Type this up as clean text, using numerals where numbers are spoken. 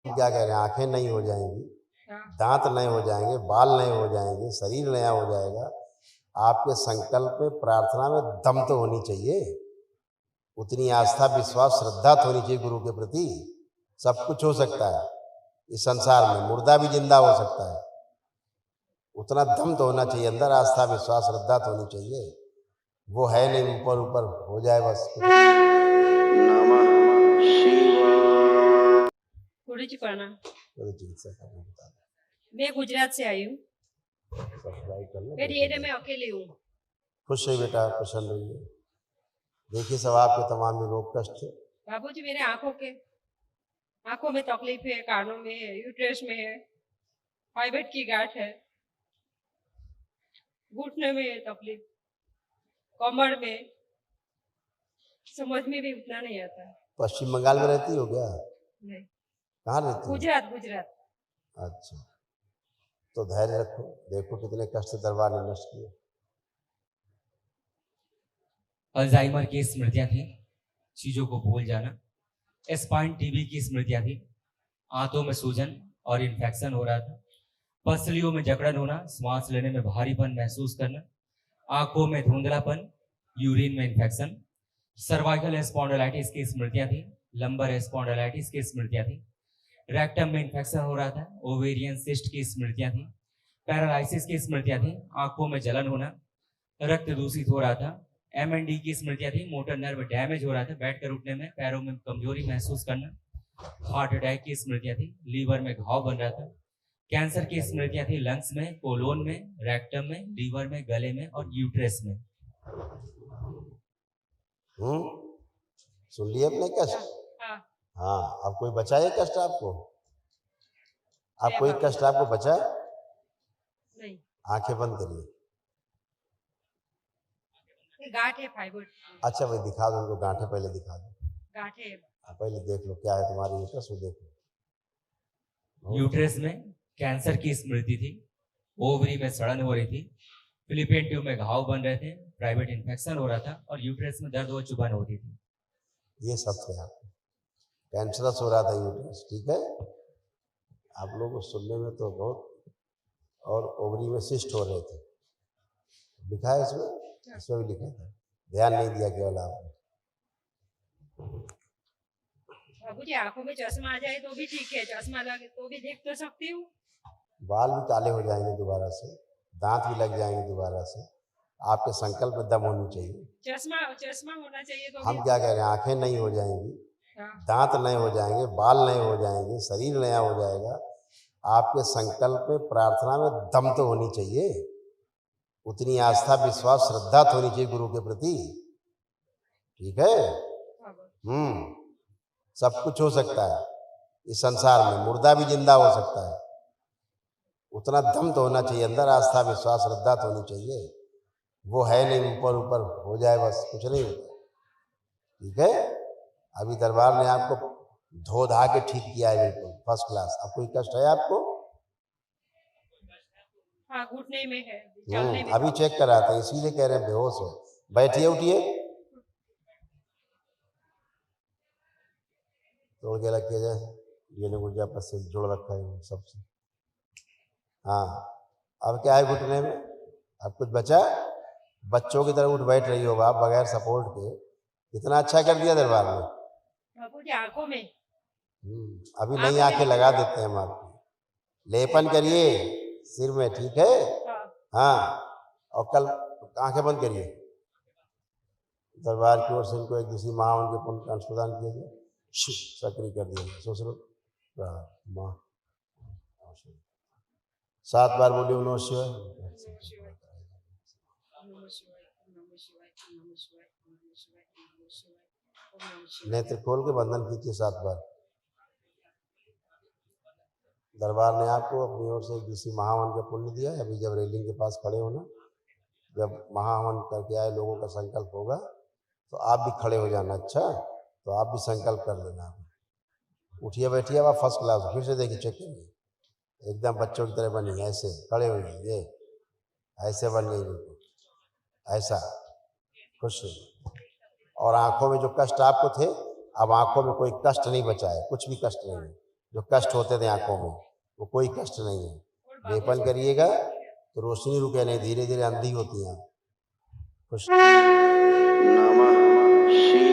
क्या कह रहे हैं, आंखें नई हो जाएंगी, हाँ। दांत नए हो जाएंगे, बाल नए हो जाएंगे, शरीर नया हो जाएगा। आपके संकल्प में, प्रार्थना में दम तो होनी चाहिए। उतनी आस्था, विश्वास, श्रद्धा तो होनी चाहिए गुरु के प्रति। सब कुछ हो सकता है इस संसार में, मुर्दा भी जिंदा हो सकता है। उतना दम तो होना चाहिए अंदर, आस्था, विश्वास, श्रद्धा तो होनी चाहिए। वो है नहीं, ऊपर ऊपर हो जाए बस। गुरु जी प्रणाम। चिकित्सा करना बता दो। मैं गुजरात से आई हूँ। सब्सक्राइब कर लो। मेरी एरिया में अकेली हूँ। खुश रहिए बेटा, प्रसन्न रहिए। देखिए सब आपके तमाम रोग कष्ट थे। बाबूजी मेरे आंखों में तकलीफ है, कानों में है, यूट्रस में है, फाइबर की गांठ है, घुटने में है तकलीफ, कमर में, समझ में भी उतना नहीं आता। पश्चिम बंगाल में रहती हो क्या? नहीं। कहाँ रहती हो? गुजरात। अच्छा, तो धैर्य रखो, देखो कितने कष्ट दरबार ने नष्ट किए। अल्जाइमर की स्मृतियां थी, चीजों को भूल जाना। स्पाइन टीबी की स्मृतियां थी, आंतों में सूजन और इन्फेक्शन हो रहा था, पसलियों में जकड़न होना, सांस लेने में भारीपन महसूस करना, आंखों में धुंधलापन, यूरिन में इन्फेक्शन, सर्वाइकल स्पॉन्डिलाइटिस की स्मृतियां थी, लंबर स्पॉन्डिलाइटिस की स्मृतियां थी, रेक्टम में इन्फेक्शन हो रहा था, ओवेरियन सिस्ट की स्मृतियां थी, पैरालाइसिस की स्मृतियां थी, आंखों में जलन होना, रक्त दूषित हो रहा था, MND की स्मृतियां थी, मोटर नर्व डैमेज हो रहा था, बैठकर उठने में, पैरों में कमजोरी महसूस करना, हार्ट अटैक की स्मृतियां थी, लीवर में घाव बन रहा था, कैंसर की स्मृतियां थी, लंग्स में, कोलोन में, रेक्टम में, लीवर में, गले में और यूट्रस में। सुन लिए अपने कष्ट? हाँ, अब कोई बचा है कष्ट आपको? अब कोई कष्ट आपको बचा? नहीं। आंखें बंद करिए। गांठ है, फाइबर। अच्छा भाई दिखा दो उनको, गांठें पहले दिखा दो। गांठ है। पहले देख लो क्या है तुम्हारी यूट्रस में, देख लो। यूट्रस में कैंसर की स्मृति थी, ओवरी में सड़न हो रही थी, फिलिपियन ट्यूब में घाव बन रहे थे, प्राइवेट इन्फेक्शन हो रहा था और यूट्रस में दर्द व चुभन होती थी। ये सब थे आपको, कैंसरस हो रहा था यूट्रस, ठीक है। आप लोगों को सुनने में तो बहुत, और ओवरी में सिस्ट हो रहे थे, लिखा है इसमें भी लिखा था, ध्यान नहीं दिया केवल आपने। बाबूजी आंखों में चश्मा आ जाए तो भी ठीक है, चश्मा लगे तो भी देख तो सकती हूँ। बाल भी काले हो जाएंगे दोबारा से, दांत भी लग जाएंगे दोबारा से। आपके संकल्प में दम होनी चाहिए। चश्मा होना चाहिए तो हम क्या कह रहे हैं, आंखें नई हो जाएंगी, हाँ। दांत नए हो जाएंगे, बाल नए हो जाएंगे, शरीर नया हो जाएगा। आपके संकल्प में, प्रार्थना में दम तो होनी चाहिए। उतनी आस्था, विश्वास, श्रद्धा तो होनी चाहिए गुरु के प्रति, ठीक है। सब कुछ हो सकता है इस संसार में, मुर्दा भी जिंदा हो सकता है। उतना दम तो होना चाहिए अंदर, आस्था, विश्वास, श्रद्धा तो होनी चाहिए। वो है नहीं, ऊपर ऊपर हो जाए बस, कुछ नहीं होता, ठीक है। अभी दरबार ने आपको धो धा के ठीक किया है, बिल्कुल फर्स्ट क्लास। अब कोई कष्ट है आपको? हाँ, घुटने में है, चलने में। अभी चेक कराते हैं, इसीलिए कह रहे हैं बेहोश हो। बैठिए, उठिए, तोड़ के रखिए जाए, ये लोग ऊर्जा पर से जोड़ रखा है सबसे। हाँ, अब क्या है घुटने में? अब कुछ बचा? बच्चों की तरह उठ बैठ रही हो आप बगैर सपोर्ट के, इतना अच्छा कर दिया दरबार में। बाबूजी आंखों में, अभी नई आंखें लगा देते हैं हम आपको, लेपन करिए सिर में, ठीक है। हाँ, और कल आंखें बंद करिए। दरबार की ओर से इनको एक दूसरी माँ उनके पुण्य का अंश प्रदान किया जाए, सक्रिय कर दिया। सोच लो माँ, 7 बार बोलिए नमः शिवाय। नेत्र खोल के बंधन कीजिए 7 बार। दरबार ने आपको अपनी ओर से एक दूसरी महावन का पुण्य दिया है। अभी जब रेलिंग के पास खड़े होना, जब महावन करके आए लोगों का संकल्प होगा तो आप भी खड़े हो जाना। अच्छा, तो आप भी संकल्प कर लेना। उठिए, बैठिए, अब आप फर्स्ट क्लास। फिर से देखिए, चेक करिए, एकदम बच्चों की तरह बनी, ऐसे खड़े हुए, ये ऐसे बन गई बिल्कुल, ऐसा खुश। और आंखों में जो कष्ट आपको थे, अब आंखों में कोई कष्ट नहीं बचा है, कुछ भी कष्ट नहीं है। जो कष्ट होते थे आंखों में, वो कोई कष्ट नहीं है। लेपन करिएगा तो रोशनी रुके नहीं, धीरे धीरे अंधी होती है। खुश नमः शिवाय।